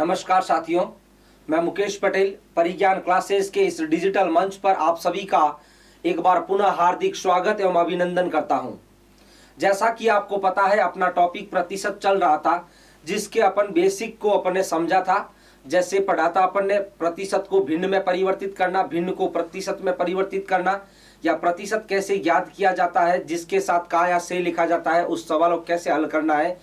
नमस्कार साथियों, मैं मुकेश पटेल परिज्ञान क्लासेस के इस डिजिटल मंच पर आप सभी का एक बार पुनः हार्दिक स्वागत एवं अभिनंदन करता हूं। जैसा कि आपको पता है, अपना टॉपिक प्रतिशत चल रहा था, जिसके अपन बेसिक को अपने समझा था। जैसे पढ़ा था अपन ने प्रतिशत को भिन्न में परिवर्तित करना, भिन्न को प्रतिशत में परिवर्तित करना, या प्रतिशत कैसे ज्ञात किया जाता है, जिसके साथ का या से लिखा जाता है, उस सवाल को कैसे हल करना है,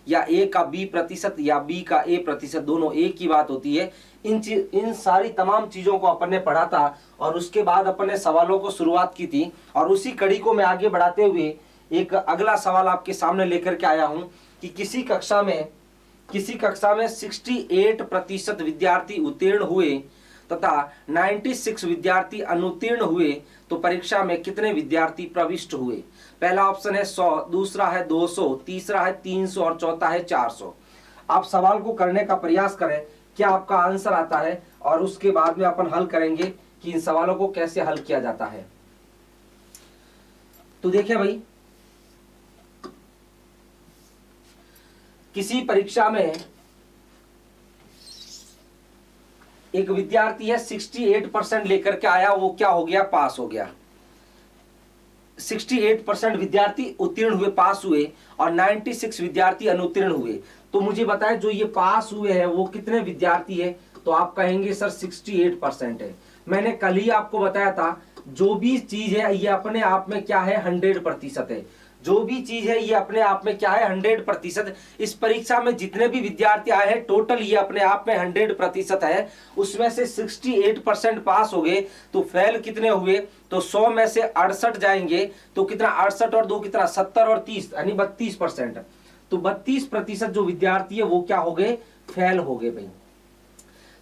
या ए का बी प्रतिशत या बी का ए प्रतिशत, दोनों एक ही बात होती है। इन सारी तमाम चीज़ों को अपन ने पढ़ा था और उसके बाद अपन ने सवालों को शुरुआत की थी। और उसी कड़ी को मैं आगे बढ़ाते हुए एक अगला सवाल आपके सामने लेकर के आया हूं कि किसी कक्षा में 68% विद्यार्थी उत्तीर्ण हुए तथा 96 विद्यार्थी अनुत्तीर्ण हुए, तो परीक्षा में कितने विद्यार्थी प्रविष्ट हुए? पहला ऑप्शन है 100, दूसरा है 200, तीसरा है 300 और चौथा है 400। आप सवाल को करने का प्रयास करें, क्या आपका आंसर आता है, और उसके बाद में अपन हल करेंगे कि इन सवालों को कैसे हल किया जाता है। तो देखिए भाई, किसी परीक्षा में एक विद्यार्थी है 68% लेकर के आया, वो क्या हो गया? पास हो गया। 68% विद्यार्थी उत्तीर्ण हुए, पास हुए, और 96 विद्यार्थी अनुत्तीर्ण हुए। तो मुझे बताएं, जो ये पास हुए हैं वो कितने विद्यार्थी है? तो आप कहेंगे सर 68% है। मैंने कल ही आपको बताया था, जो भी चीज है ये अपने आप में क्या है? 100% है। जो भी चीज है ये अपने आप में क्या है? 100%। इस परीक्षा में जितने भी विद्यार्थी आए हैं, टोटल ये अपने आप में 100% है। उसमें से 68% पास हो गए, तो फेल कितने हुए? तो 100 में से 68 जाएंगे, तो कितना? 68 और 2 कितना? 70 और 30 यानी 32%। तो 32% जो विद्यार्थी है वो क्या हो गए? फेल हो गए भाई।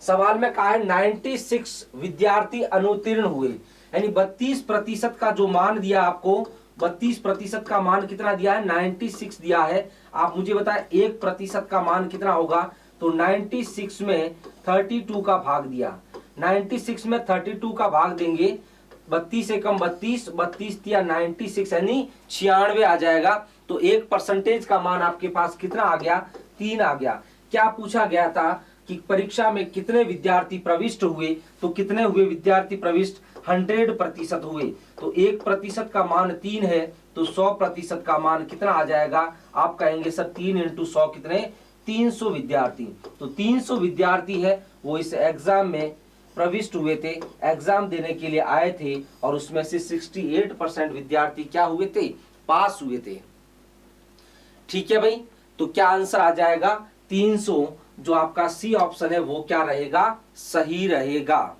सवाल में कहा है 96 विद्यार्थी अनुत्तीर्ण हुए, यानी 32% का जो मान दिया आपको, 32% का मान कितना दिया है? 96 दिया है। आप मुझे बताएं 1% का मान कितना होगा? तो 96 में 32 का भाग दिया, 96 में 32 का भाग देंगे, 32 से कम 32, 32 दिया 96 यानी 96 आ जाएगा। तो 1% का मान आपके पास कितना आ गया? 3 आ गया। क्या पूछा गया था कि परीक्षा में कितने विद्यार्थी प्रविष्ट हुए? तो कितने हुए विद्यार्थी प्रविष्ट? 100% हुए। तो 1% का मान 3 है, तो 100% का मान कितना आ जाएगा? आप कहेंगे सर 3 × 100 कितने? 300 विद्यार्थी। तो 300 विद्यार्थी है वो इस एग्जाम में प्रविष्ट हुए थे, एग्जाम देने के लिए आए थे, और उसमें से 68% विद्यार्थी क्या हुए थे? पास हुए थे। ठीक है भाई, तो क्या आंसर आ जाएगा? 300। जो आपका सी ऑप्शन है वो क्या रहेगा? सही रहेगा।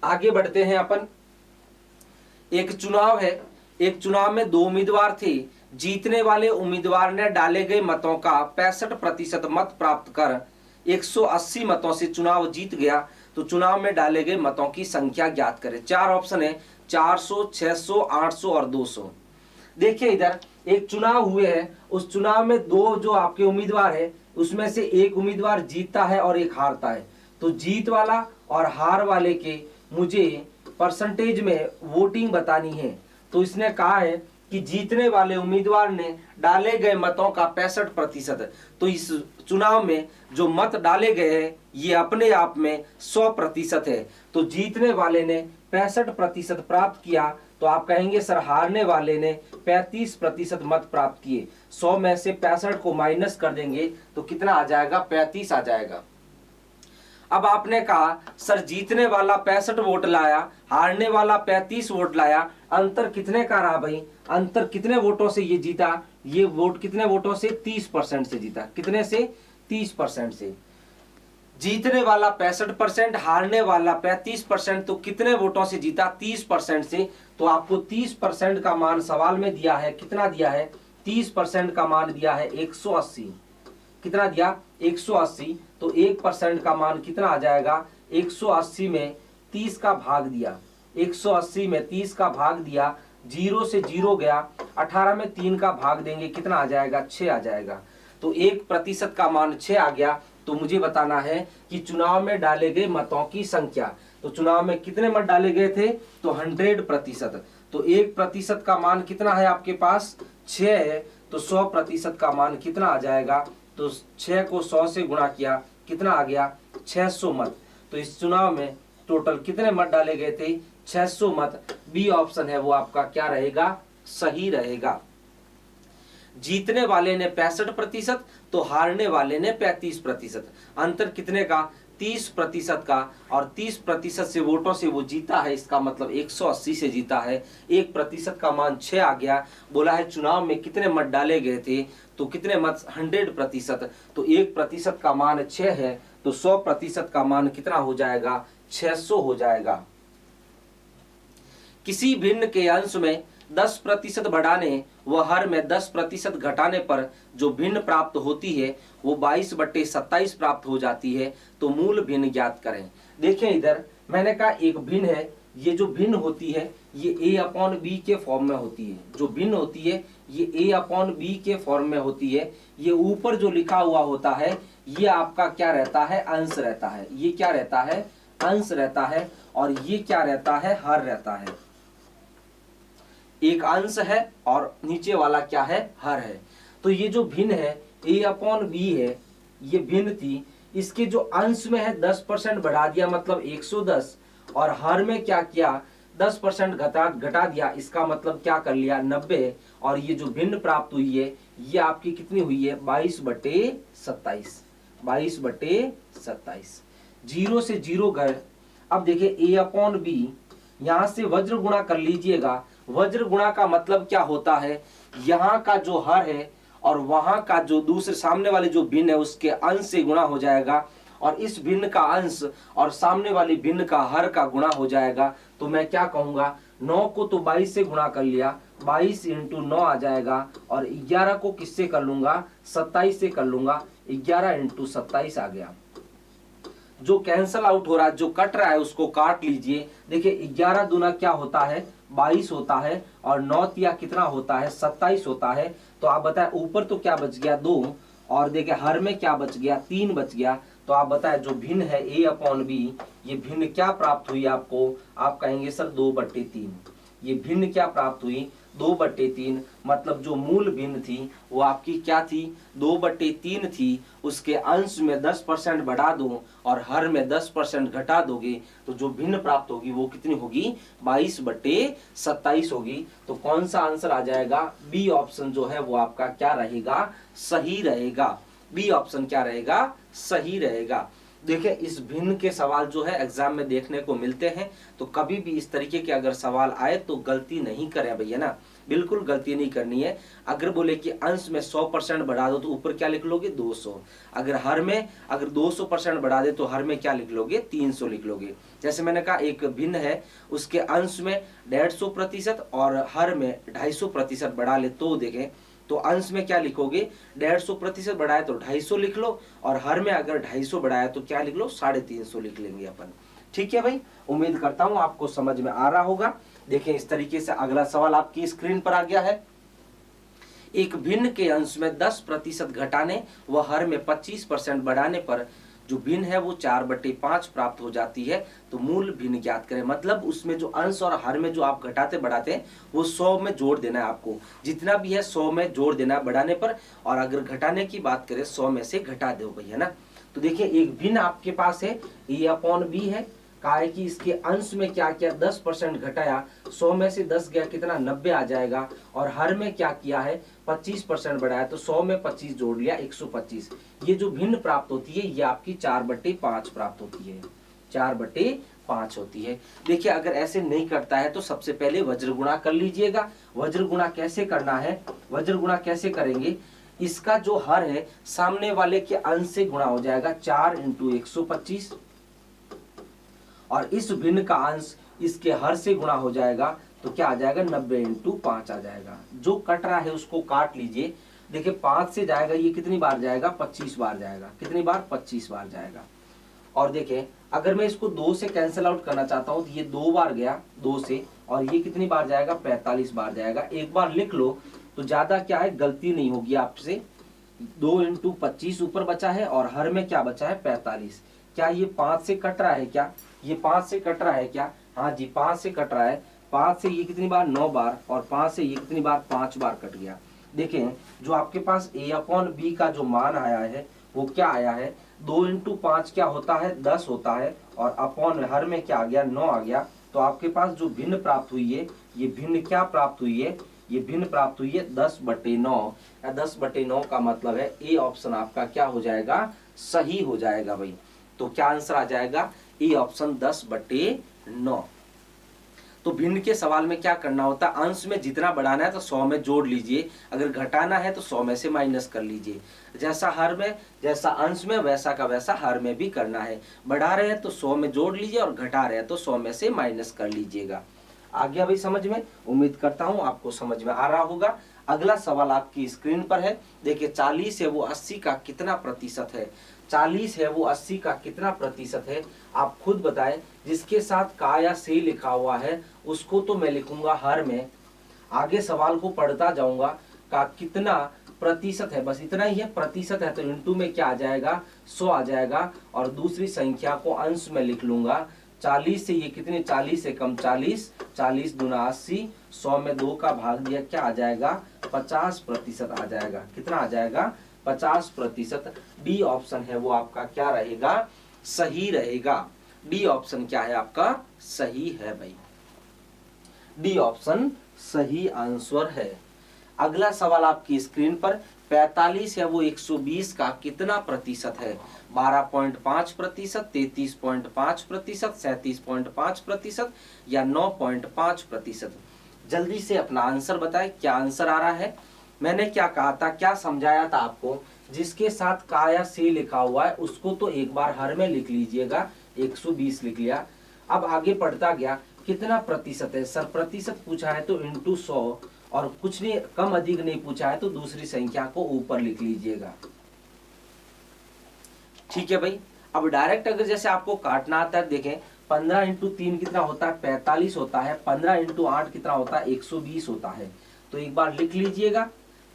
आगे बढ़ते हैं अपन। एक चुनाव है, एक चुनाव में 2 उम्मीदवार थे। जीतने वाले उम्मीदवार ने डाले गए मतों का 65% मत प्राप्त कर 180 मतों से चुनाव जीत गया। तो चुनाव में डाले गए मतों की संख्या ज्ञात करें। 4 ऑप्शन है, 400, 600, 800 और 200। देखिए इधर एक चुनाव हुए हैं, उस चुनाव में 2 जो आपके उम्मीदवार है, उसमें से एक उम्मीदवार जीतता है और एक हारता है। तो जीत वाला और हार वाले के मुझे परसेंटेज में वोटिंग बतानी है। तो इसने कहा है कि जीतने वाले उम्मीदवार ने डाले गए मतों का 65%। तो इस चुनाव में जो मत डाले गए हैं ये अपने आप में 100% है। तो जीतने वाले ने 65% प्राप्त किया, तो आप कहेंगे सर हारने वाले ने 35% मत प्राप्त किए। 100 में से 65 को माइनस कर देंगे तो कितना आ जाएगा? 35 आ जाएगा। अब आपने कहा सर जीतने वाला 65 वोट लाया, हारने वाला 35 वोट लाया, अंतर कितने का रहा भाई? अंतर कितने वोटों से ये जीता? ये वोट कितने वोटों से? 30% से जीता। कितने से? 30% से। जीतने वाला 65%, हारने वाला 35%, तो कितने वोटों से जीता? 30% से। तो आपको 30% का मान सवाल में दिया है, कितना दिया है? 30% का मान दिया है 180। कितना दिया? 180। तो 1% का मान कितना आ जाएगा? 180 में 30 का भाग दिया, 180 में 30 का भाग दिया, 0 से 0 गया, 18 में 3 का भाग देंगे, कितना आ जाएगा? 6 आ जाएगा। तो 1% का मान 6 आ गया। तो मुझे बताना है कि चुनाव में डाले गए मतों की संख्या। तो चुनाव में कितने मत डाले गए थे? तो 100%। तो 1% का मान कितना है आपके पास? 6 है। तो 100% का मान कितना आ जाएगा? तो 6 को 100 से गुणा किया, कितना आ गया 600 मत। तो इस चुनाव में टोटल कितने मत डाले गए थे 600 मत। बी ऑप्शन है वो आपका क्या रहेगा, सही रहेगा। जीतने वाले ने 65% तो हारने वाले ने 35%। अंतर कितने का 30% का, और 30% से वोटों से वो जीता है, इसका मतलब 180 से जीता है। 1% का मान 6 आ गया। बोला है चुनाव में कितने मत डाले गए थे, तो कितने मत 100%, तो 1% का मान 6 है, तो 100% का मान कितना हो जाएगा 600 हो जाएगा। किसी भिन्न के अंश में 10% बढ़ाने व हर में 10% घटाने पर जो भिन्न प्राप्त होती है वो 22/27 प्राप्त हो जाती है। तो मूल भिन्न ज्ञात करें। देखें इधर मैंने कहा एक भिन्न है, ये जो भिन्न होती है ये a/b के फॉर्म में होती है। जो भिन्न होती है ये a/b के फॉर्म में होती है। ये ऊपर जो लिखा हुआ होता है ये आपका क्या रहता है, अंश रहता है। ये क्या रहता है, अंश रहता है। और ये क्या रहता है, हर रहता है। एक अंश है और नीचे वाला क्या है, हर है। तो ये जो भिन्न है a/b है, ये भिन्न थी, इसके जो अंश में है 10% बढ़ा दिया मतलब 110, और हर में क्या किया 10% घटा दिया, इसका मतलब क्या कर लिया 90। और ये जो भिन्न प्राप्त हुई है ये आपकी कितनी हुई है 22/27। 22/27। 0 से 0 गए। अब देखिए a/b, यहां से वज्र गुणा कर लीजिएगा। वज्र गुणा का मतलब क्या होता है, यहाँ का जो हर है और वहां का जो दूसरे सामने वाले जो भिन्न है उसके अंश से गुणा हो जाएगा, और इस भिन्न का अंश और सामने वाली भिन्न का हर का गुणा हो जाएगा। तो मैं क्या कहूंगा, 9 को तो 22 से गुणा कर लिया, 22 × 9 आ जाएगा, और 11 को किससे कर लूंगा 27 से कर लूंगा, 11 × 27 आ गया। जो कैंसल आउट हो रहा है, जो कट रहा है उसको काट लीजिए। देखिए 11 दूना क्या होता है 22 होता है, और 9 तिया कितना होता है 27 होता है। तो आप बताएं ऊपर तो क्या बच गया 2, और देखिए हर में क्या बच गया 3 बच गया। तो आप बताएं जो भिन्न है a/b, ये भिन्न क्या प्राप्त हुई आपको, आप कहेंगे सर 2/3। ये भिन्न क्या प्राप्त हुई 2/3, मतलब जो मूल भिन्न थी वो आपकी क्या थी 2/3 थी। उसके अंश में 10% बढ़ा दो और हर में 10% घटा दोगे तो जो भिन्न प्राप्त होगी वो कितनी होगी 22/27 होगी। तो कौन सा आंसर आ जाएगा, बी ऑप्शन जो है वो आपका क्या रहेगा, सही रहेगा। बी ऑप्शन क्या रहेगा, सही रहेगा। देखिए इस भिन्न के सवाल जो है एग्जाम में देखने को मिलते हैं, तो कभी भी इस तरीके के अगर सवाल आए तो गलती नहीं करें भैया ना, बिल्कुल गलती नहीं करनी है। अगर बोले कि अंश में 100% बढ़ा दो तो ऊपर क्या लिख लोगे 200। अगर हर में अगर 200% बढ़ा दे तो हर में क्या लिख लोगे 300 लिख लोगे। जैसे मैंने कहा एक भिन्न है, उसके अंश में 150% और हर में 250% बढ़ा ले तो देखें तो अंश में क्या लिखोगे 150% बढ़ाया तो 250 लिख लो, और हर में अगर 250 बढ़ाया तो क्या लिख लो 350 लिख लेंगे अपन। ठीक है भाई, उम्मीद करता हूं आपको समझ में आ रहा होगा। देखें इस तरीके से अगला सवाल आपकी स्क्रीन पर आ गया है। एक भिन्न के अंश में 10% घटाने व हर में 25% बढ़ाने पर जो भिन्न है वो 4/5 प्राप्त हो जाती है। तो मूल भिन्न ज्ञात करें, मतलब उसमें जो अंश और हर में जो आप घटाते बढ़ाते हैं वो 100 में जोड़ देना है आपको, जितना भी है 100 में जोड़ देना है बढ़ाने पर, और अगर घटाने की बात करें 100 में से घटा दो भैया ना। तो देखिए एक भिन्न आपके पास है a/b है, कहा है कि इसके अंश में क्या किया 10% घटाया, 100 में से 10 गया कितना 90 आ जाएगा, और हर में क्या किया है 25% बढ़ाया तो 100 में 25 जोड़ लिया 125। ये जो भिन्न प्राप्त होती है ये आपकी 4/5 प्राप्त होती है, 4/5 होती है। देखिए अगर ऐसे नहीं करता है तो सबसे पहले वज्र गुणा कर लीजिएगा। वज्र गुणा कैसे करना है, वज्र गुणा कैसे करेंगे, इसका जो हर है सामने वाले के अंश से गुणा हो जाएगा 4 × 125, और इस भिन्न का अंश इसके हर से गुणा हो जाएगा तो क्या आ जाएगा 90 × 5 आ जाएगा। जो कट रहा है उसको काट लीजिए। देखिए 5 से जाएगा ये कितनी बार जाएगा 25 बार जाएगा, कितनी बार 25 बार जाएगा। और देखें अगर मैं इसको 2 से कैंसिल आउट करना चाहता हूं तो ये 2 बार गया 2 से, और ये कितनी बार जाएगा 45 बार जाएगा। एक बार लिख लो तो ज्यादा क्या है गलती नहीं होगी आपसे। 2 × 25 ऊपर बचा है और हर में क्या बचा है 45। क्या ये 5 से कट रहा है, क्या ये 5 से कट रहा है क्या, हाँ जी 5 से कट रहा है। 5 से ये कितनी बार 9 बार, और 5 से ये कितनी बार 5 बार कट गया। देखें जो आपके पास a अपॉन बी का जो मान आया है वो क्या आया है, 2 इंटू 5 क्या होता है 10 होता है, और अपॉन हर में क्या आ गया 9 आ गया। तो आपके पास जो भिन्न प्राप्त हुई है, ये भिन्न क्या प्राप्त हुई है, ये भिन्न प्राप्त हुई है 10/9, या 10/9 का मतलब है ए ऑप्शन आपका क्या हो जाएगा, सही हो जाएगा भाई। तो क्या आंसर आ जाएगा, ए ऑप्शन 10/9। तो भिन्न के सवाल में क्या करना होता है, अंश में जितना बढ़ाना है तो 100 में जोड़ लीजिए, अगर घटाना है तो 100 में से माइनस कर लीजिए। जैसा हर में, जैसा अंश में वैसा का वैसा हर में भी करना है। बढ़ा रहे हैं तो 100 में जोड़ लीजिए और घटा रहे हैं तो 100 में से माइनस कर लीजिएगा। आ गया भाई समझ में, उम्मीद करता हूं आपको समझ में आ रहा होगा। अगला सवाल आपकी स्क्रीन पर है, देखिए 40 है वो 80 का कितना प्रतिशत है। 40 है वो 80 का कितना प्रतिशत है, आप खुद बताएं। जिसके साथ का या से लिखा हुआ है उसको तो मैं लिखूंगा हर में, आगे सवाल को पढ़ता जाऊंगा का कितना प्रतिशत है, बस इतना ही है। प्रतिशत है तो इंटू में क्या आ जाएगा 100 आ जाएगा, और दूसरी संख्या को अंश में लिख लूंगा। 40 से ये कितने, 40 से कम 40, 40 दूना 80, 100 में 2 का भाग दिया क्या आ जाएगा 50% आ जाएगा। कितना आ जाएगा 50%। डी ऑप्शन है वो आपका क्या रहेगा, सही रहेगा। डी ऑप्शन क्या है आपका, सही है भाई, डी ऑप्शन सही आंसर है। अगला सवाल आपकी स्क्रीन पर, 45 है वो 120 का कितना प्रतिशत है। 12.5%, 33.5%, 37.5% या 9.5%। जल्दी से अपना आंसर बताएं, क्या आंसर आ रहा है। मैंने क्या कहा था, क्या समझाया था आपको, जिसके साथ का या से लिखा हुआ है उसको तो एक बार हर में लिख लीजिएगा, 120 लिख लिया। अब आगे पढ़ता गया, कितना प्रतिशत है सर, प्रतिशत पूछा है तो इंटू 100, और कुछ नहीं कम अधिक नहीं पूछा है तो दूसरी संख्या को ऊपर लिख लीजिएगा। ठीक है भाई। अब डायरेक्ट अगर जैसे आपको काटना आता है, देखें 15 इंटू 3 कितना होता है 45 होता है, 15 इंटू 8 कितना होता है 120 होता है। तो एक बार लिख लीजिएगा।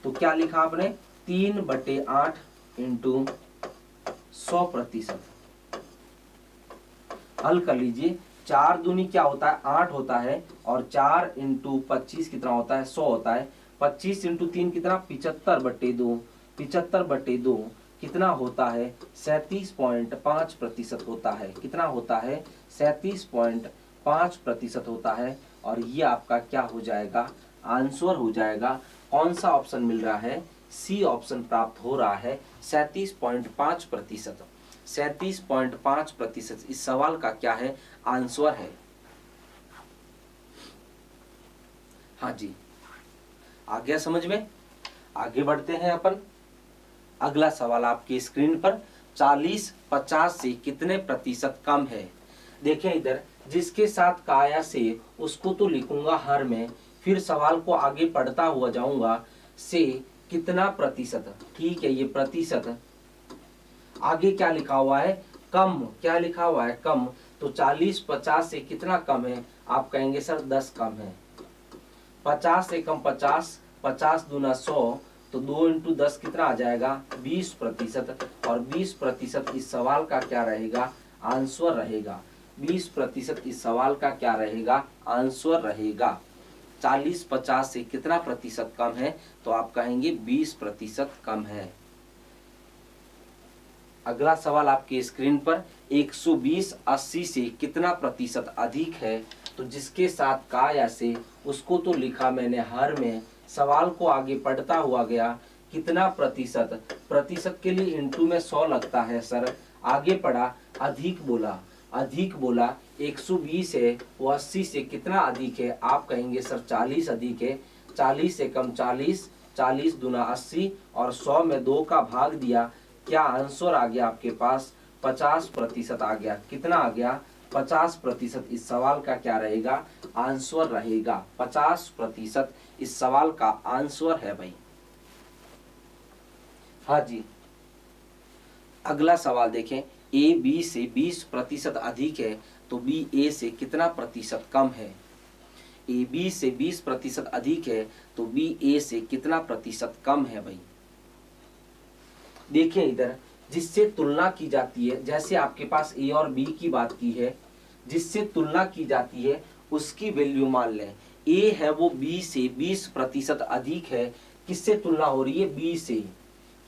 तो क्या लिखा आपने, 3/8 इंटू 100%। हल कर लीजिए, 4 दूनी क्या होता है 8 होता है, और 4 इंटू 25 कितना होता है 100 होता है। 25 इंटू 3 कितना 75/2, 75/2 कितना होता है 37.5% होता है। कितना होता है 37.5% होता है। और ये आपका क्या हो जाएगा, आंसर हो जाएगा। कौन सा ऑप्शन मिल रहा है, सी ऑप्शन प्राप्त हो रहा है, 37.5%। 37.5% इस सवाल का क्या है, आंसर है। हाँ जी, आ गया समझ में। आगे बढ़ते हैं अपन। अगला सवाल आपकी स्क्रीन पर, 40 50 से कितने प्रतिशत कम है। देखें इधर, जिसके साथ का या से उसको तो लिखूंगा हर में, फिर सवाल को आगे पढ़ता हुआ जाऊंगा, से कितना प्रतिशत। ठीक है, ये प्रतिशत, आगे क्या लिखा हुआ है कम, क्या लिखा हुआ है कम। तो 40 50 से कितना कम है, आप कहेंगे सर 10 कम है। 50 से कम 50, 50 दूना 100, तो 2 इंटू 10 कितना आ जाएगा 20%। और 20% इस सवाल का क्या रहेगा, आंसर रहेगा। 20% इस सवाल का क्या रहेगा, आंसर रहेगा। 40 50 से कितना प्रतिशत कम है, तो आप कहेंगे 20% कम है। अगला सवाल आपके स्क्रीन पर, 120 80 से कितना प्रतिशत अधिक है। तो जिसके साथ का या से उसको तो लिखा मैंने हर में, सवाल को आगे पढ़ता हुआ गया, कितना प्रतिशत, प्रतिशत के लिए इंटू में 100 लगता है सर। आगे पढ़ा, अधिक बोला, अधिक बोला, 120 है वो 80 से कितना अधिक है, आप कहेंगे सर 40 अधिक है। 40 से कम 40, 40 दूना 80, और 100 में 2 का भाग दिया, क्या आंसर आ गया आपके पास 50% आ गया। कितना आ गया 50%। इस सवाल का क्या रहेगा, आंसर रहेगा। 50% इस सवाल का आंसर है भाई। हाँ जी, अगला सवाल देखें, ए बी से 20% अधिक है, तो बी ए से कितना प्रतिशत कम है। ए बी से 20% अधिक है, तो बी ए से कितना प्रतिशत कम है भाई। देखिए इधर, जिससे तुलना की जाती है, जैसे आपके पास ए और बी की बात की है, जिससे तुलना की जाती है उसकी वैल्यू मान लें। ए है वो बी से 20% अधिक है, किससे तुलना हो रही है, बी से।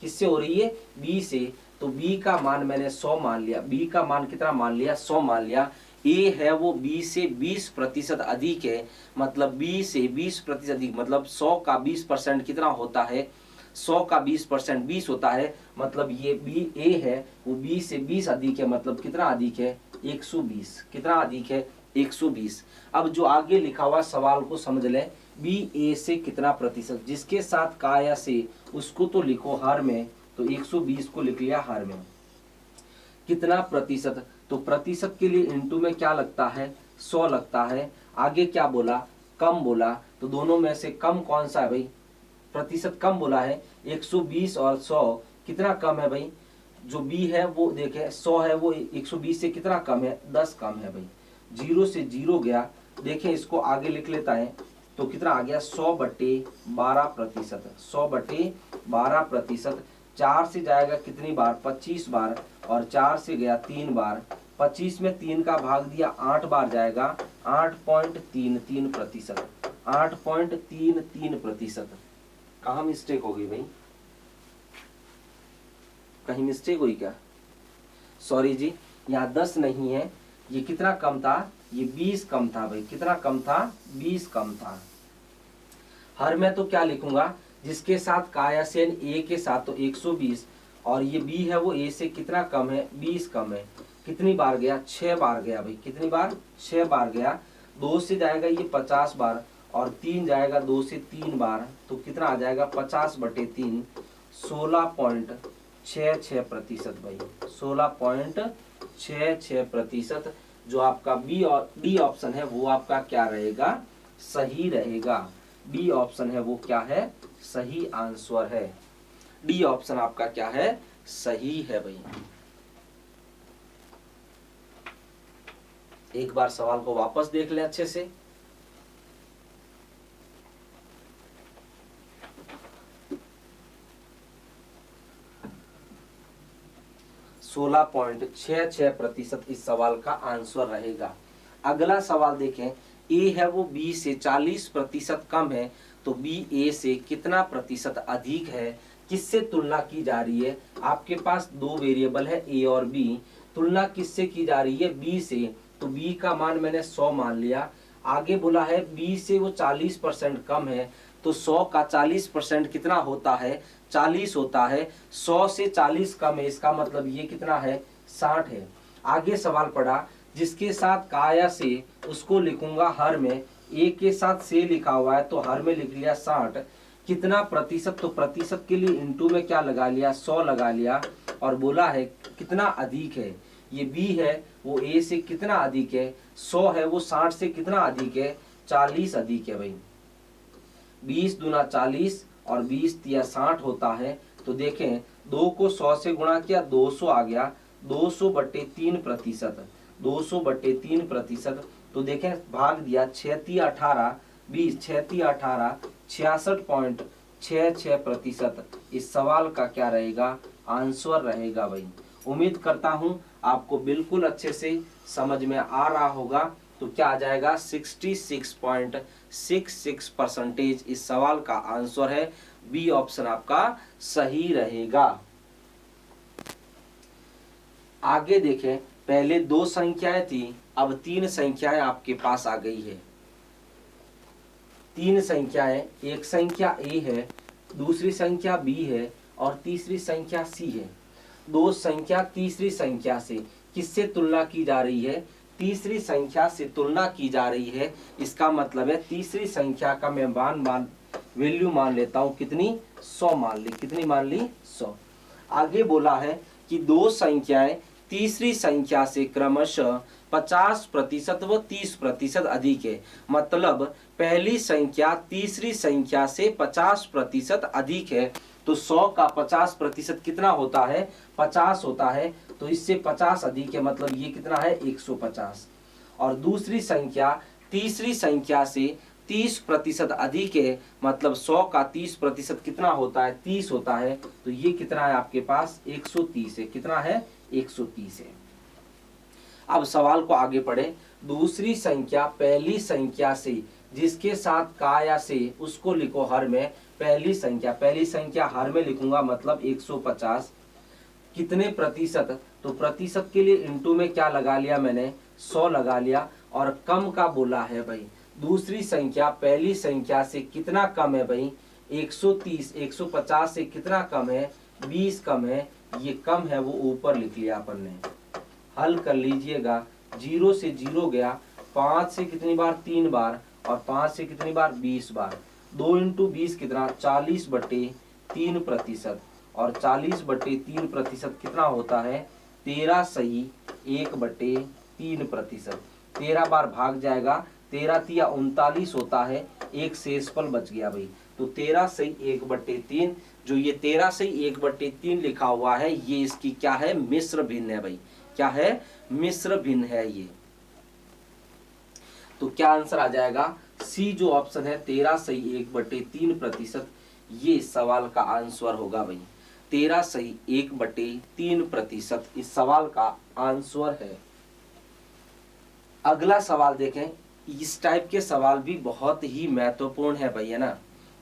किससे हो रही है, बी से। तो बी का मान मैंने 100 मान लिया, बी का मान कितना मान लिया, 100 मान लिया। ए है वो बी से 20% अधिक है, मतलब बी से 20% अधिक, मतलब 100 का 20% कितना होता है, 100 का 20% 20 होता है, मतलब ये बी ए है वो बी से 20 अधिक है, मतलब कितना अधिक है, 120। कितना अधिक है, 120। अब जो आगे लिखा हुआ सवाल को समझ लें, बी ए से कितना प्रतिशत, जिसके साथ का या से उसको तो लिखो हर में, तो 120 को लिख लिया हर में। कितना प्रतिशत, तो प्रतिशत के लिए इनटू में क्या लगता है, 100 लगता है। आगे क्या बोला, कम बोला, तो दोनों में से कम कौन सा है भाई, प्रतिशत कम बोला है। 120 और 100 कितना कम है भाई, जो बी है वो देखे 100 है वो 120 से कितना कम है, 10 कम है भाई। 0 से 0 गया, देखें इसको आगे लिख लेता है, तो कितना आ गया, 100/12%। 100/12%। 4 से जाएगा कितनी बार, 25 बार, और 4 से गया 3 बार। 25 में 3 का भाग दिया, 8 बार जाएगा, 8.33%। 8.33%। कहाँ मिस्टेक होगी भाई, कहीं मिस्टेक हुई क्या, सॉरी जी, यहाँ 10 नहीं है, ये कितना कम था, ये 20 कम था भाई। कितना कम था, 20 कम था। हर में तो क्या लिखूंगा, जिसके साथ का या सेन ए के साथ, तो 120, और ये बी है वो ए से कितना कम है, 20 कम है। कितनी बार गया, 6 बार गया भाई। कितनी बार, 6 बार गया। 2 से जाएगा ये 50 बार, और 3 जाएगा 2 से 3 बार, तो कितना आ जाएगा, 50/3, 16.66% भाई। 16.66%। जो आपका बी और डी ऑप्शन है वो आपका क्या रहेगा, सही रहेगा। डी ऑप्शन है वो क्या है, सही आंसर है। डी ऑप्शन आपका क्या है, सही है भाई। एक बार सवाल को वापस देख लें अच्छे से। %16.66 इस सवाल का आंसर रहेगा। अगला सवाल देखें, ए है वो बी से 40% कम है, तो बी ए से कितना प्रतिशत अधिक है, किससे तुलना की जा रही है। आपके पास दो वेरिएबल है ए और बी, तुलना किससे की जा रही है, बी से, तो बी का मान मैंने 100 मान लिया। आगे बोला है बी से वो 40% कम है, तो 100 का 40% कितना होता है, 40 होता है। 100 से 40 कम है, इसका मतलब ये कितना है, 60 है। आगे सवाल पढ़ा, जिसके साथ का या से उसको लिखूंगा हर में, ए के साथ से लिखा हुआ है तो हर में लिख लिया 60। कितना प्रतिशत, तो प्रतिशत के लिए इनटू में क्या लगा लिया, 100 लगा लिया, और बोला है कितना अधिक है, ये बी है वो ए से कितना अधिक है, 100 है वो 60 से कितना अधिक है, 40 अधिक है भाई। 20 दूना 40 और 20 तिया 60 होता है। तो देखें 2 को 100 से गुणा किया, 200 आ गया, 200/3%। 200/3%। तो देखें भाग दिया, 6×18 20, 6×18 66.66%। इस सवाल का क्या रहेगा, आंसर रहेगा भाई। उम्मीद करता हूं आपको बिल्कुल अच्छे से समझ में आ रहा होगा। तो क्या आ जाएगा, 66.66% इस सवाल का आंसर है। बी ऑप्शन आपका सही रहेगा। आगे देखें, पहले 2 संख्याएं थी, अब 3 संख्याएं आपके पास आ गई है। 3 संख्याएं, एक संख्या ए है, दूसरी संख्या बी है, और तीसरी संख्या सी है। 2 संख्या तीसरी संख्या से किससे तुलना की जा रही है, तीसरी संख्या से तुलना की जा रही है। इसका मतलब है तीसरी संख्या का मैं वैल्यू मान लेता हूं, कितनी, 100 मान ली। कितनी मान ली, 100। आगे बोला है कि 2 संख्याएं तीसरी संख्या से क्रमशः 50% व 30% अधिक है। मतलब पहली संख्या तीसरी संख्या से 50% अधिक है, तो 100 का 50% कितना होता है, 50 होता है। तो इससे 50 अधिक है, मतलब ये कितना है, 150। और दूसरी संख्या तीसरी संख्या से 30% अधिक है, मतलब 100 का 30% कितना होता है, 30 होता है। तो ये कितना है आपके पास, 130 है। कितना है, 130 है। अब सवाल को आगे पढ़े, दूसरी संख्या पहली संख्या से जिसके साथ का या से उसको लिखो हर में पहली संख्या हर में लिखूंगा मतलब 150। कितने प्रतिशत, तो प्रतिशत के लिए इनटू में क्या लगा लिया मैंने 100 लगा लिया, और कम का बोला है भाई। दूसरी संख्या पहली संख्या से कितना कम है भाई 130, 150 से कितना कम है 20 कम है, ये कम है वो ऊपर लिख लिया अपन ने। हल कर लीजिएगा, 0 से 0 गया, 5 से कितनी बार 3 बार, और 5 से कितनी बार 20 बार। 2 इंटू 20 कितना 40/3%, और 40/3% कितना होता है 13 सही 1/3%। 13 बार भाग जाएगा, 13 तिया 39 होता है, एक शेषफल बच गया भाई। तो 13 सही 1/3, जो ये 13 सही 1/3 लिखा हुआ है ये इसकी क्या है मिश्र भिन्न है भाई। क्या है मिश्र भिन्न है ये। तो क्या आंसर आ जाएगा सी जो ऑप्शन है 13 सही 1/3%, ये सवाल का आंसर होगा भाई। 13 सही 1/3% इस सवाल का आंसर है। अगला सवाल देखें, इस टाइप के सवाल भी बहुत ही महत्वपूर्ण है भाई, है ना।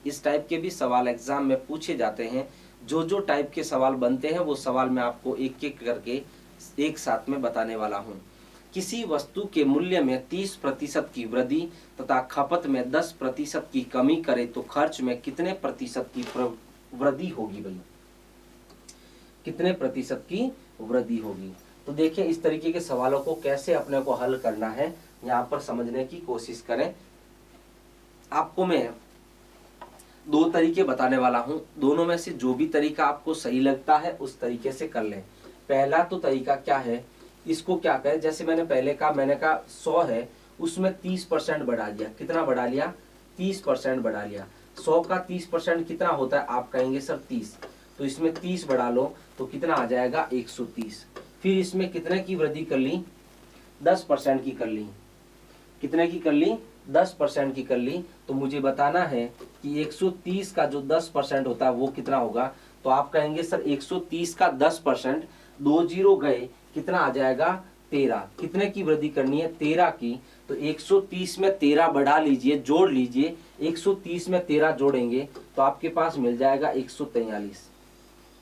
इस टाइप के भी सवाल एग्जाम में पूछे जाते हैं। जो टाइप के सवाल बनते हैं वो सवाल मैं आपको एक एक करके एक साथ में बताने वाला हूं। किसी वस्तु के मूल्य में 30% की वृद्धि तथा खपत में 10% की कमी करे तो खर्च में कितने प्रतिशत की वृद्धि होगी भाई, कितने प्रतिशत की वृद्धि होगी। तो देखिए इस तरीके के सवालों को कैसे अपने को हल करना है यहाँ पर समझने की कोशिश करें। आपको मैं 2 तरीके बताने वाला हूं, दोनों में से जो भी तरीका आपको सही लगता है उस तरीके से कर लें। पहला तो तरीका क्या है, इसको क्या करें, जैसे मैंने पहले कहा, मैंने कहा 100 है उसमें 30% बढ़ा दिया। कितना बढ़ा लिया 30% बढ़ा लिया। 100 का 30% कितना होता है, आप कहेंगे सर 30, तो इसमें 30 बढ़ा लो तो कितना आ जाएगा 130। फिर इसमें कितने की वृद्धि कर ली 10% की कर ली। कितने की कर ली 10% की कर ली। तो मुझे बताना है कि 130 का जो 10% होता है वो कितना होगा। तो आप कहेंगे सर 130 का 10%, 2 जीरो गए, कितना आ जाएगा 13। कितने की वृद्धि करनी है 13 की। तो 130 में 13 बढ़ा लीजिए, जोड़ लीजिए, 130 में 13 जोड़ेंगे तो आपके पास मिल जाएगा 143।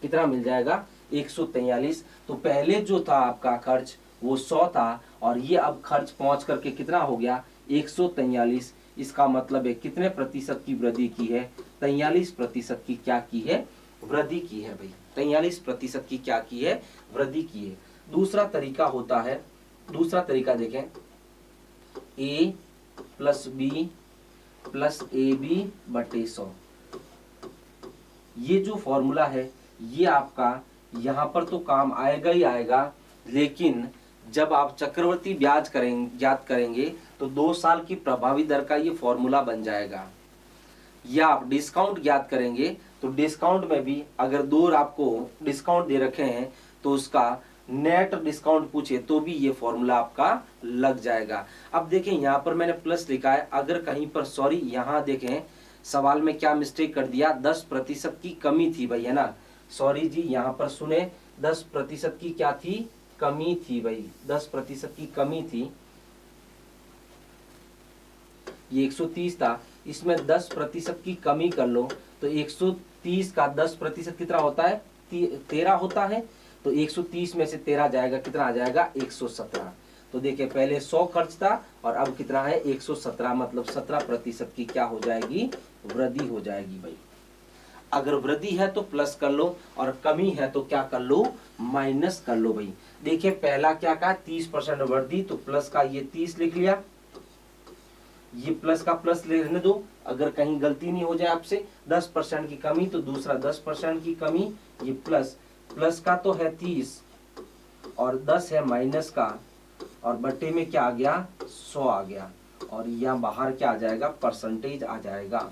कितना मिल जाएगा 143। तो पहले जो था आपका खर्च वो 100 था, और ये अब खर्च पहुंच करके कितना हो गया 143। इसका मतलब है कितने प्रतिशत की वृद्धि की है 43% की क्या की है वृद्धि की है भाई। 43% की क्या की है वृद्धि की है। दूसरा तरीका होता है, दूसरा तरीका देखें, a + b + ab/100। ये जो फॉर्मूला है ये आपका यहाँ पर तो काम आएगा ही आएगा, लेकिन जब आप चक्रवर्ती ब्याज ज्ञात करेंगे तो 2 साल की प्रभावी दर का ये फॉर्मूला बन जाएगा। या आप डिस्काउंट ज्ञात करेंगे तो डिस्काउंट में भी अगर 2 आपको डिस्काउंट दे रखे हैं तो उसका नेट डिस्काउंट पूछे तो भी ये फॉर्मूला आपका लग जाएगा। अब देखें यहाँ पर मैंने प्लस लिखा है, अगर कहीं पर सॉरी यहाँ देखें सवाल में क्या मिस्टेक कर दिया, 10% की कमी थी भाई, है ना। सॉरी जी, यहाँ पर सुने 10% की क्या थी कमी थी भाई, 10% की कमी थी। ये 130 था, इसमें 10% की कमी कर लो तो 130 का 10% कितना होता है 13 होता है। तो 130 में से 13 जाएगा, कितना आ जाएगा 117। तो देखिए पहले 100 खर्च था और अब कितना है 117, मतलब 17% की क्या हो जाएगी वृद्धि हो जाएगी भाई। अगर वृद्धि है तो प्लस कर लो और कमी है तो क्या कर लो माइनस कर लो भाई। देखिए पहला क्या कहा 30% वृद्धि, तो प्लस का ये 30 लिख लिया, ये प्लस का प्लस लेने दो अगर कहीं गलती नहीं हो जाए आपसे। 10% की कमी तो दूसरा 10% की कमी, ये प्लस का तो है 30 और 10 है माइनस का, और बट्टे में क्या आ गया 100 आ गया, और यहाँ बाहर क्या आ जाएगा परसेंटेज आ जाएगा।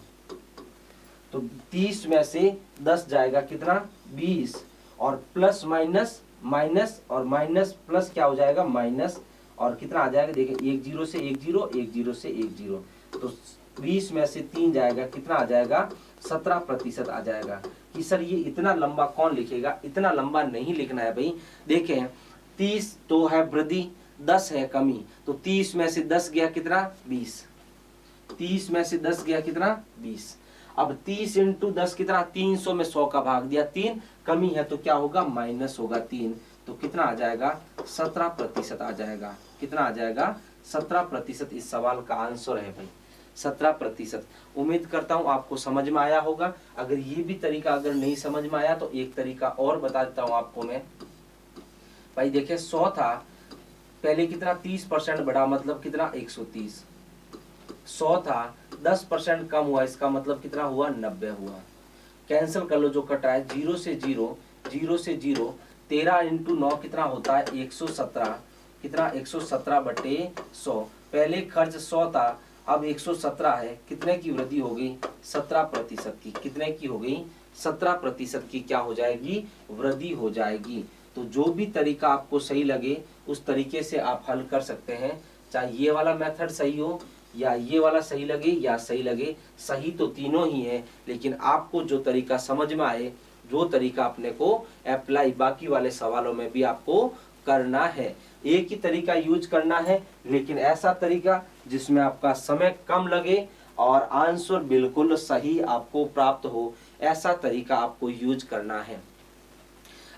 तो 30 में से 10 जाएगा कितना 20, और प्लस माइनस माइनस और माइनस प्लस क्या हो जाएगा माइनस, और कितना आ जाएगा देखिए 1 0 से 1 0, 1 0 से 1 0, तो 20 में से 3 जाएगा, कितना आ जाएगा 17% आ जाएगा। कि सर ये इतना लंबा कौन लिखेगा, इतना लंबा नहीं लिखना है भाई। देखें 30 तो है वृद्धि, 10 है कमी, तो 30 में से 10 गया कितना 20, 30 में से 10 गया कितना 20। अब 30 इंटू 10 कितना 300 में 100 का भाग दिया 3, कमी है तो क्या होगा माइनस होगा 3, तो कितना आ जाएगा 17% आ जाएगा। कितना आ जाएगा 17%। इस सवाल का आंसर है भाई 17%। उम्मीद करता हूं आपको समझ में आया होगा। अगर ये भी तरीका अगर नहीं समझ में आया तो एक तरीका और बता देता हूं आपको मैं। भाई देखिए 100 था, पहले कितना 30% बढ़ा मतलब कितना 130। 100 था 10% कम हुआ, इसका मतलब कितना हुआ 90 हुआ। कैंसिल कर लो जो कटा है, 0 से 0, 0 से 0, 13 इंटू 9 कितना होता है 117। कितना 117 बटे 100। पहले खर्च 100 था, अब 117 है, कितने की वृद्धि हो गई 17% की। कितने की हो गई 17% की क्या हो जाएगी वृद्धि हो जाएगी। तो जो भी तरीका आपको सही लगे उस तरीके से आप हल कर सकते हैं, चाहे ये वाला मेथड सही हो या ये वाला सही लगे या सही लगे, सही तो तीनों ही है, लेकिन आपको जो तरीका समझ में आए, जो तरीका अपने को अप्लाई बाकी वाले सवालों में भी आपको करना है। एक ही तरीका यूज करना है, लेकिन ऐसा तरीका जिसमें आपका समय कम लगे और आंसर बिल्कुल सही आपको प्राप्त हो, ऐसा तरीका आपको यूज करना है।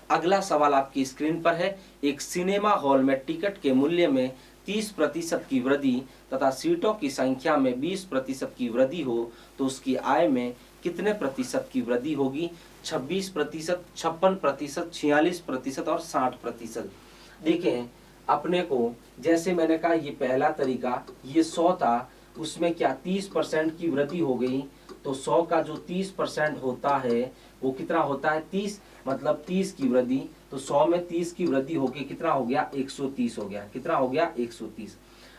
अगला सवाल आपकी स्क्रीन पर है। एक सिनेमा हॉल में टिकट के मूल्य में 30% की वृद्धि तथा सीटों की संख्या में 20% की वृद्धि हो तो उसकी आय में कितने प्रतिशत की वृद्धि होगी। 26%, 56%, 46% और 60%। देखें अपने को, जैसे मैंने कहा ये पहला तरीका, ये 100 था, उसमें क्या 30% की वृद्धि हो गई, तो 100 का जो 30% होता है वो कितना होता है 30, मतलब 30 की वृद्धि, तो 100 में 30 की वृद्धि होके कितना हो गया 130 हो गया। कितना हो गया 130।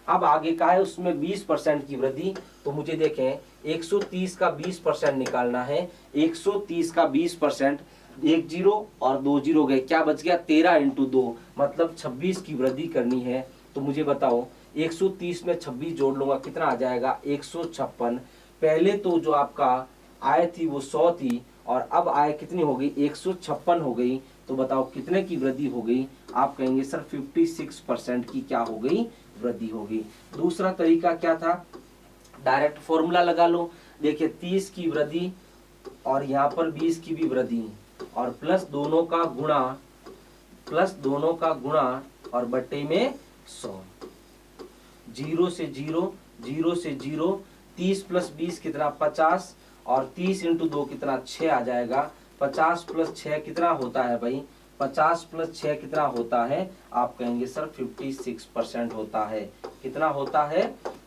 अब आगे का है उसमें 20% की वृद्धि, तो मुझे देखें 130 का 20% निकालना है। 130 का 20%, एक जीरो और दो जीरो गए, क्या बच गया 13 इंटू 2, मतलब 26 की वृद्धि करनी है। तो मुझे बताओ 130 में 26 जोड़ लूंगा कितना आ जाएगा 156। पहले तो जो आपका आय थी वो 100 थी और अब आय कितनी हो गई 156 हो गई, तो बताओ कितने की वृद्धि हो गई। आप कहेंगे सर 56% की क्या हो गई वृद्धि हो गई। दूसरा तरीका क्या था, डायरेक्ट फॉर्मूला लगा लो। देखिए 30 की वृद्धि और यहाँ पर 20 की भी वृद्धि और प्लस दोनों का गुणा, प्लस दोनों का गुणा और बट्टे में 100। 0 से 0, 0 से 0, 30 प्लस 20 कितना 50 और 30 इंटू 2 कितना 6 आ जाएगा। 50 प्लस 6 कितना होता है भाई, 50 प्लस 6 कितना होता है, आप कहेंगे सर 56% होता है। कितना होता है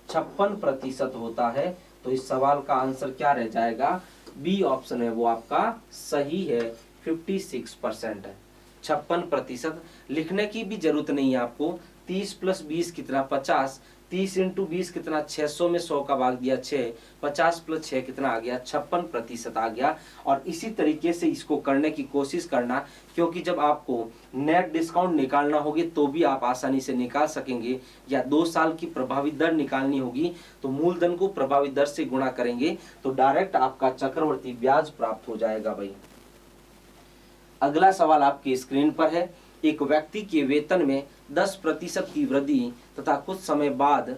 56% होता है। तो इस सवाल का आंसर क्या रह जाएगा, बी ऑप्शन है वो आपका सही है, 56% है। 56%। लिखने की भी जरूरत नहीं है आपको। 30 प्लस 20 कितना 50, 30 इंटू 20 कितना 600 में 100 का भाग दिया 6, 50 प्लस 6 कितना आ गया 56% आ गया। और इसी तरीके से इसको करने की कोशिश करना, क्योंकि जब आपको नेट डिस्काउंट निकालना होगी तो भी आप आसानी से निकाल सकेंगे, या 2 साल की प्रभावी दर निकालनी होगी तो मूलधन को प्रभावी दर से गुणा करेंगे तो डायरेक्ट आपका चक्रवर्ती ब्याज प्राप्त हो जाएगा भाई। अगला सवाल आपकी स्क्रीन पर है। एक व्यक्ति के वेतन में 10% की वृद्धि तथा कुछ समय बाद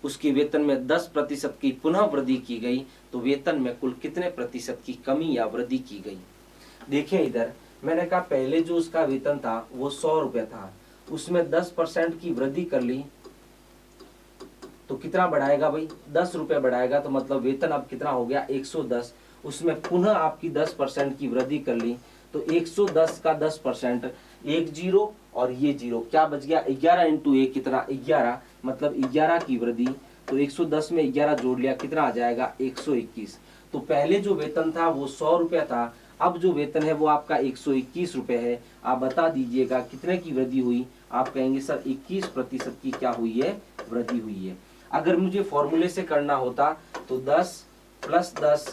उसके वेतन में 10% की पुनः वृद्धि की गई तो वेतन में कुल कितने प्रतिशत की कमी या वृद्धि की गई। देखिए इधर मैंने कहा पहले जो उसका वेतन था वो 100 रुपये था, उसमें 10% की वृद्धि कर ली तो कितना बढ़ाएगा भाई 10 रुपये बढ़ाएगा, तो मतलब वेतन अब कितना हो गया 110। उसमें पुनः आपकी 10% की वृद्धि कर ली तो 110 का 10%, एक जीरो और ये जीरो, क्या बच गया 11 इंटू 1 कितना 11, मतलब 11 की वृद्धि। तो 110 में 11 जोड़ लिया कितना आ जाएगा 121। तो पहले जो वेतन था वो 100 रुपया था, अब जो वेतन है वो आपका 121 रुपये है। आप बता दीजिएगा कितने की वृद्धि हुई। आप कहेंगे सर 21% की क्या हुई है वृद्धि हुई है। अगर मुझे फॉर्मूले से करना होता तो 10 प्लस 10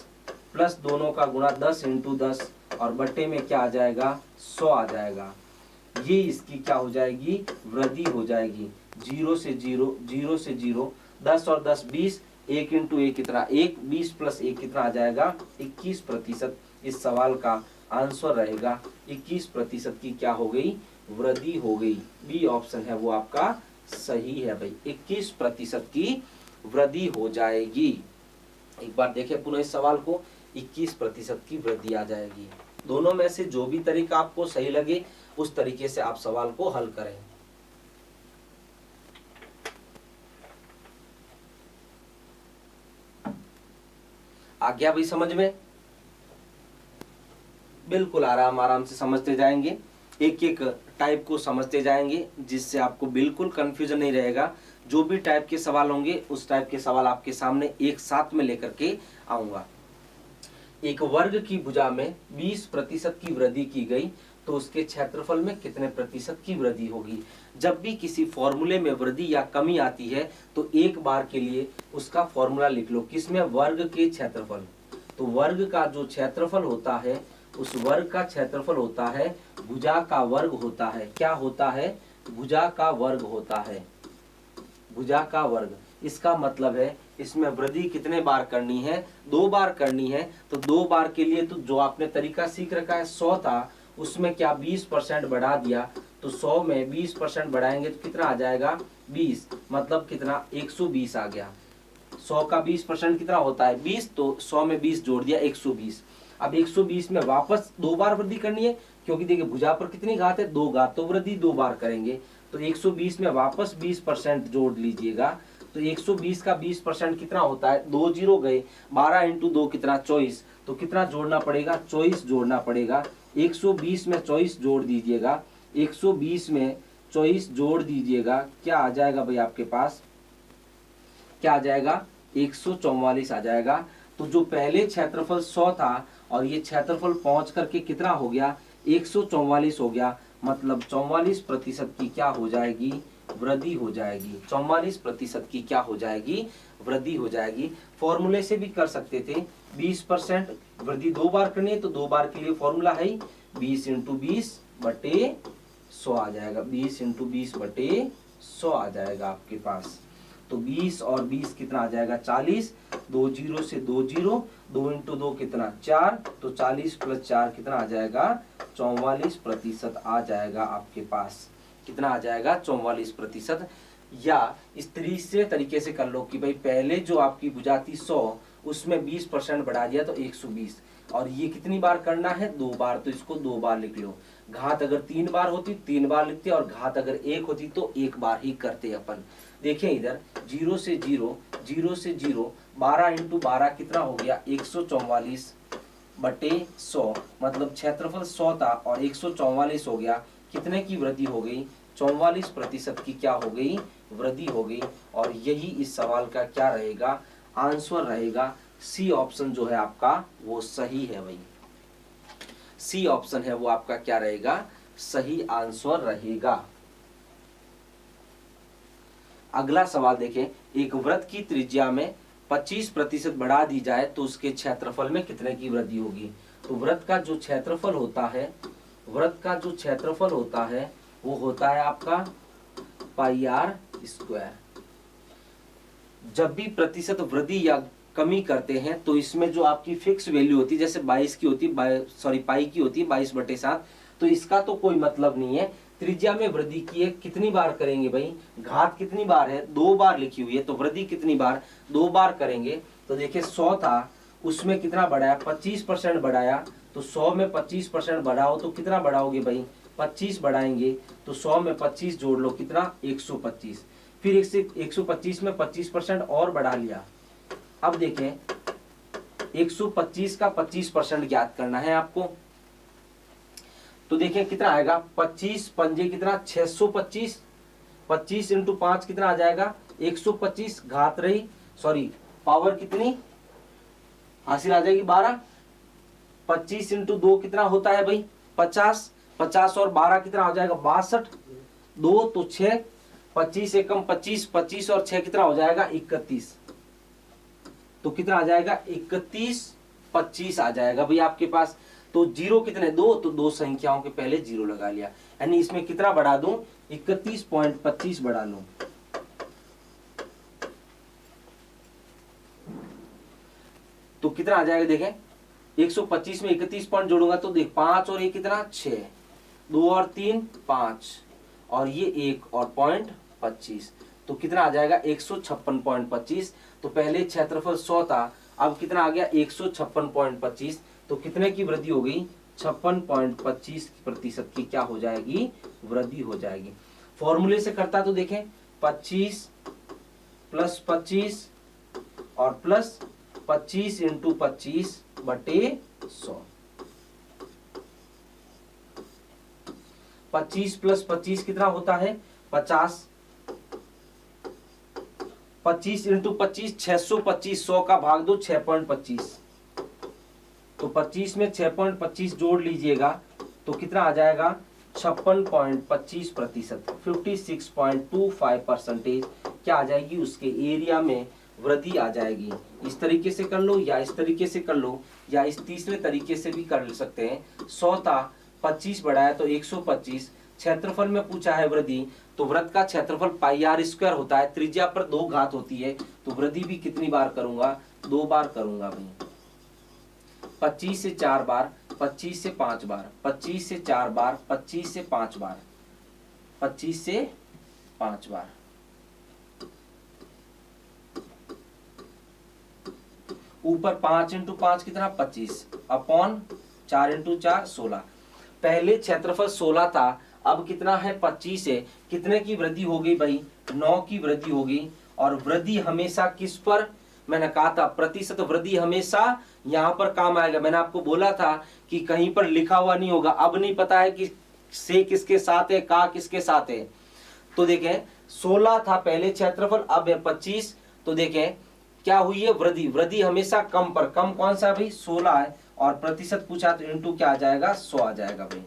प्लस दोनों का गुणा 10 इंटू 10 और बट्टे में क्या आ जाएगा 100 आ जाएगा। ये इसकी क्या हो जाएगी वृद्धि हो जाएगी। 0 से 0, 0 से 0, 10 और 10 20, 1 इंटू 1 कितना 1, 20 प्लस 1 कितना आ जाएगा 21%। इस सवाल का आंसर रहेगा 21% की क्या हो गई वृद्धि हो गई। बी ऑप्शन है वो आपका सही है भाई, 21% की वृद्धि हो जाएगी। एक बार देखें पुनः इस सवाल को, 21% की वृद्धि आ जाएगी। दोनों में से जो भी तरीका आपको सही लगे उस तरीके से आप सवाल को हल करें। आ गया भाई समझ में? बिल्कुल आराम आराम से समझते जाएंगे, एक एक टाइप को समझते जाएंगे, जिससे आपको बिल्कुल कंफ्यूजन नहीं रहेगा। जो भी टाइप के सवाल होंगे उस टाइप के सवाल आपके सामने एक साथ में लेकर के आऊंगा। एक वर्ग की भुजा में 20% की वृद्धि की गई तो उसके क्षेत्रफल में कितने प्रतिशत की वृद्धि होगी। जब भी किसी फॉर्मूले में वृद्धि या कमी आती है तो एक बार के लिए उसका फॉर्मूला लिख लो, किसमें? वर्ग के क्षेत्रफल। तो वर्ग का जो क्षेत्रफल होता है उस वर्ग का क्षेत्रफल होता है भुजा का वर्ग होता है। क्या होता है? भुजा का वर्ग होता है, भुजा का वर्ग। इसका मतलब है इसमें वृद्धि कितने बार करनी है? 2 बार करनी है। तो 2 बार के लिए तो जो आपने तरीका सीख रखा है 100 था, उसमें क्या 20% बढ़ा दिया, तो 100 में 20% बढ़ाएंगे तो कितना आ जाएगा? 20, मतलब कितना? 120 आ गया। 100 का 20% कितना होता है? 20, तो 100 में 20 जोड़ दिया, 120। अब 120 में वापस 2 बार वृद्धि करनी है, क्योंकि देखिए भुजा पर कितनी घात है? 2 घात, तो वृद्धि 2 बार करेंगे। तो 120 में वापस 20% जोड़ लीजिएगा। तो 120 का 20% कितना होता है? 2 जीरो गए, 12 इंटू 2 कितना? 24। तो कितना जोड़ना पड़ेगा? 24 जोड़ना पड़ेगा। 120 में 24 जोड़ दीजिएगा, 120 में 24 जोड़ दीजिएगा, क्या आ जाएगा भाई आपके पास? क्या आ जाएगा? 144 आ जाएगा। तो जो पहले क्षेत्रफल 100 था और ये क्षेत्रफल पहुंच करके कितना हो गया? 144 हो गया। मतलब 44% की क्या हो जाएगी? वृद्धि हो जाएगी। 44% की क्या हो जाएगी? वृद्धि हो जाएगी। फॉर्मूले से भी कर सकते थे, 20% वृद्धि 2 बार करनी है तो 2 बार के लिए फॉर्मूला है 20 इंटू 20 बटे 100 आ जाएगा। 20 इंटू 20 बटे 100 आ जाएगा आपके पास। तो 20 और 20 कितना आ जाएगा? 40। 2 जीरो से 2 जीरो, 2 इंटू 2 कितना? 4। तो 40 प्लस 4 कितना आ जाएगा? 44% आ जाएगा आपके पास। कितना आ जाएगा? 44%। या इस तरीके से कर लो कि भाई पहले जो आपकी भुजा थी 100, उसमें 20% बढ़ा दिया तो 120। और ये कितनी बार करना है? 2 बार, तो इसको 2 बार लिख लो। घात अगर 3 बार होती 3 बार लिखते, और घात अगर 1 होती तो 1 बार ही करते अपन। देखें इधर 0 से 0, 0 से 0, 12 इंटू 12 कितना हो गया? 144 बटे 100, मतलब क्षेत्रफल 100 था और 144 हो गया। कितने की वृद्धि हो गई? 44% की क्या हो गई? वृद्धि हो गई। और यही इस सवाल का क्या रहेगा? आंसर रहेगा। सी ऑप्शन जो है आपका वो सही है भाई। सी ऑप्शन है वो आपका क्या रहेगा? सही आंसर रहेगा। अगला सवाल देखें, एक वृत्त की त्रिज्या में 25% बढ़ा दी जाए तो उसके क्षेत्रफल में कितने की वृद्धि होगी। तो वृत्त का जो क्षेत्रफल होता है, वृत्त का जो क्षेत्रफल होता है वो होता है आपका पाई आर स्क्वायर। जब भी प्रतिशत वृद्धि या कमी करते हैं तो इसमें जो आपकी फिक्स वैल्यू होती है, जैसे 22 की होती है, पाई की होती है 22/7, तो इसका तो कोई मतलब नहीं है। त्रिज्या में वृद्धि की है, कितनी बार करेंगे भाई? घात कितनी बार है? 2 बार लिखी हुई है, तो वृद्धि कितनी बार? 2 बार करेंगे। तो देखिए 100 था, उसमें कितना बढ़ाया? 25% बढ़ाया। तो 100 में 25% बढ़ाओ तो कितना बढ़ाओगे भाई? 25 बढ़ाएंगे। तो 100 में 25 जोड़ लो, कितना? 125। फिर 125 में 25% और बढ़ा लिया। अब देखें 125 का 25% ज्ञात करना है आपको। तो देखें कितना आएगा? 25 पंजे कितना? 625। 25 इंटू 5 कितना आ जाएगा? 125। घात रही, सॉरी पावर कितनी हासिल आ जाएगी? 12। 25 इंटू 2 कितना होता है भाई? 50। 50 और 12 कितना हो जाएगा? 62। 2 तो 6, 25 एकम 25, 25 और 6 कितना हो जाएगा? 31। तो कितना आ जाएगा? 31, 25 आ जाएगा भाई आपके पास। तो जीरो कितने? 2, तो 2 संख्याओं के पहले जीरो लगा लिया। यानी इसमें कितना बढ़ा दूं? 31.25 बढ़ा लूं। तो कितना आ जाएगा? देखें 125 में 31 पॉइंट जोड़ूंगा तो देख 5 और 1 कितना? 6, 2 और 3 5, और ये 1 और पॉइंट 25। तो कितना आ जाएगा 156.25। तो पहले क्षेत्रफल 100 था, अब कितना आ गया 156.25। तो कितने की वृद्धि हो गई 56.25% की क्या हो जाएगी वृद्धि हो जाएगी। फॉर्मूले से करता तो देखें 25 प्लस 25 और प्लस 25 इंटू 25 बटे 100। 25 प्लस 25 कितना होता है 50। 25 इंटू 25 625, 100 का भाग दो 6.25। तो 25 में 6.25 जोड़ लीजिएगा तो कितना आ जाएगा 56.25%, 56.25% क्या आ जाएगी उसके एरिया में वृद्धि आ जाएगी। इस तरीके से कर लो या इस तरीके से कर लो या इस तीसरे तरीके से भी कर सकते हैं। 100 था 25 बढ़ाया तो 125। क्षेत्रफल में पूछा है वृद्धि, तो वृत्त का क्षेत्रफल पाई आर स्क्वायर होता है, त्रिज्या पर 2 घात होती है, तो वृद्धि भी कितनी बार करूंगा 2 बार करूंगा भाई। 25 से 4 बार, 25 से 5 बार, 25 से 4 बार, 25 से 5 बार, 25 से 5 बार। ऊपर 5 इंटू 5 कितना 25 अपॉन 4 इंटू 4 16। पहले क्षेत्रफल 16 था, अब कितना है 25 है। कितने की वृद्धि हो गई भाई 9 की वृद्धि हो गई। और वृद्धि हमेशा किस पर, मैंने कहा था प्रतिशत वृद्धि हमेशा यहां पर काम आएगा। मैंने आपको बोला था कि कहीं पर लिखा हुआ नहीं होगा। अब नहीं पता है कि से किसके साथ है का किसके साथ है। तो देखें 16 था पहले क्षेत्रफल, अब है 25। तो देखें क्या हुई है वृद्धि, वृद्धि हमेशा कम पर, कम कौन सा भाई 16 है। और प्रतिशत पूछा तो इंटू क्या आ जाएगा 100 आ जाएगा भाई।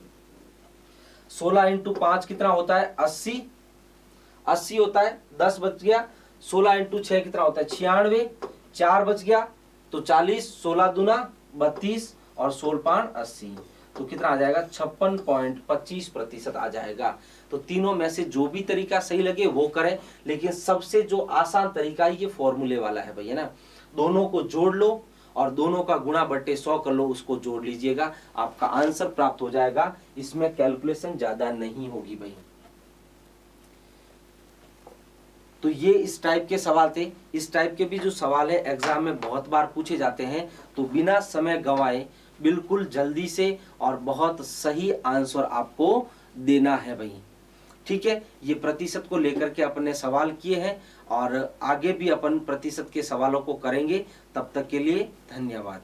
16 इंटू 5 कितना होता है 80, 80 होता है 10 बच गया। 16 इंटू 6 कितना होता है 96, 4 बच गया तो 40, 16 दूना 32 और 16 पाँच 80। तो कितना आ जाएगा 56.25% आ जाएगा। तो तीनों में से जो भी तरीका सही लगे वो करें, लेकिन सबसे जो आसान तरीका ये फॉर्मूले वाला है भैया ना। दोनों को जोड़ लो और दोनों का गुणा बट्टे 100 कर लो, उसको जोड़ लीजिएगा, आपका आंसर प्राप्त हो जाएगा। इसमें कैलकुलेशन ज्यादा नहीं होगी भाई। तो ये इस टाइप के सवाल थे। इस टाइप के भी जो सवाल है एग्जाम में बहुत बार पूछे जाते हैं, तो बिना समय गंवाए बिल्कुल जल्दी से और बहुत सही आंसर आपको देना है भाई। ठीक है, ये प्रतिशत को लेकर के अपने सवाल किए हैं और आगे भी अपन प्रतिशत के सवालों को करेंगे। तब तक के लिए धन्यवाद।